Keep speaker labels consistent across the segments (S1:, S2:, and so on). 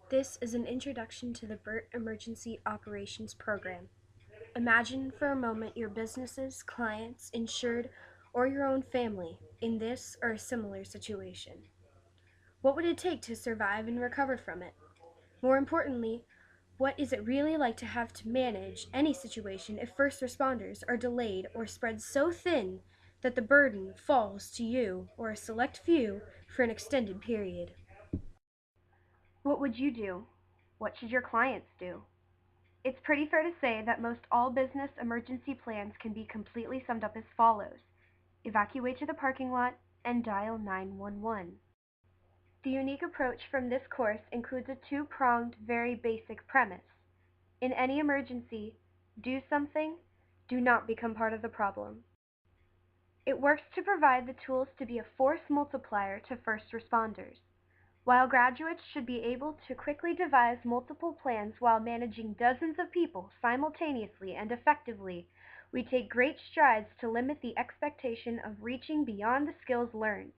S1: This is an introduction to the BERT Emergency Operations Program. Imagine for a moment your businesses, clients, insured, or your own family in this or a similar situation. What would it take to survive and recover from it? More importantly, what is it really like to have to manage any situation if first responders are delayed or spread so thin that the burden falls to you or a select few for an extended period? What would you do? What should your clients do? It's pretty fair to say that most all business emergency plans can be completely summed up as follows: evacuate to the parking lot and dial 911. The unique approach from this course includes a two-pronged, very basic premise. In any emergency, do something, do not become part of the problem. It works to provide the tools to be a force multiplier to first responders. While graduates should be able to quickly devise multiple plans while managing dozens of people simultaneously and effectively, we take great strides to limit the expectation of reaching beyond the skills learned.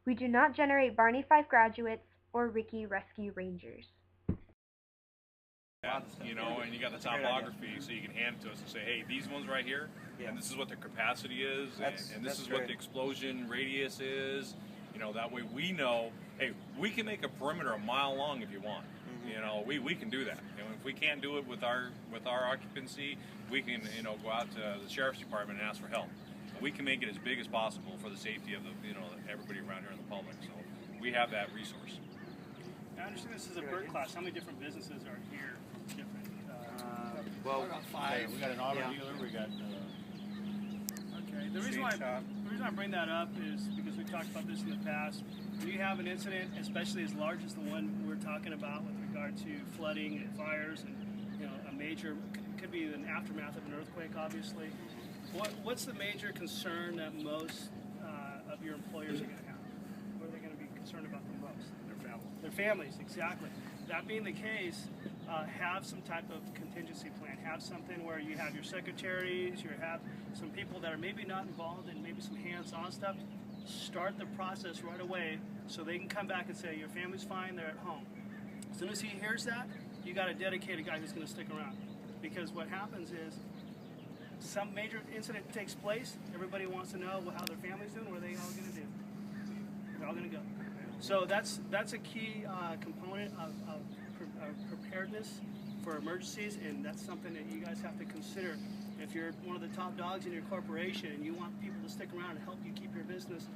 S1: We do not generate Barney Fife graduates or Ricky Rescue Rangers.
S2: And you got the topography, so you can hand it to us and say, hey, these ones right here, and this is what their capacity is, and this is what the explosion radius is. That way we know, hey, we can make a perimeter a mile long if you want. We can do that. If we can't do it with our occupancy, we can go out to the sheriff's department and ask for help. We can make it as big as possible for the safety of everybody around here in the public. So we have that resource.
S3: I understand this is a BERT class. How many different businesses are here?
S4: Well, we got 5. We got an auto dealer. We got.
S3: Okay. The reason why I bring that up is because we've talked about this in the past. When you have an incident, especially as large as the one we're talking about with regard to flooding and fires, and a major could be an aftermath of an earthquake, obviously. What's the major concern that most of your employers are going to have? What are they going to be concerned about the most? Their families, exactly. That being the case, have some type of contingency plan. Have something where you have your secretaries, you have some people that are maybe not involved in maybe some hands-on stuff. Start the process right away so they can come back and say, your family's fine, they're at home. As soon as he hears that, you got a dedicated guy who's going to stick around. Because what happens is, some major incident takes place, everybody wants to know how their family's doing, what are they all going to do? They're all going to go. So that's a key component of preparedness for emergencies, and that's something that you guys have to consider. If you're one of the top dogs in your corporation and you want people to stick around and help you keep your business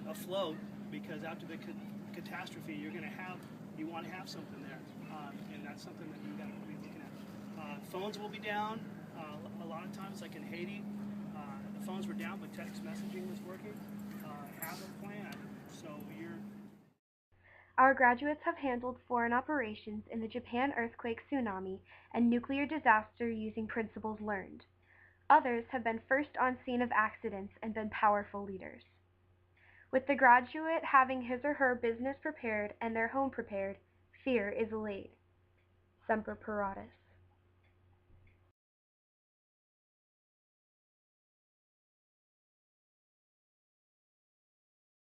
S3: afloat, because after the catastrophe you want to have something there, and that's something that you got to be looking at. Phones will be down. A lot of times, like in Haiti, the phones were down, but text messaging was working. Have a plan. So
S1: Our graduates have handled foreign operations in the Japan earthquake, tsunami, and nuclear disaster using principles learned. Others have been first on scene of accidents and been powerful leaders. With the graduate having his or her business prepared and their home prepared, fear is allayed. Semper Paratus.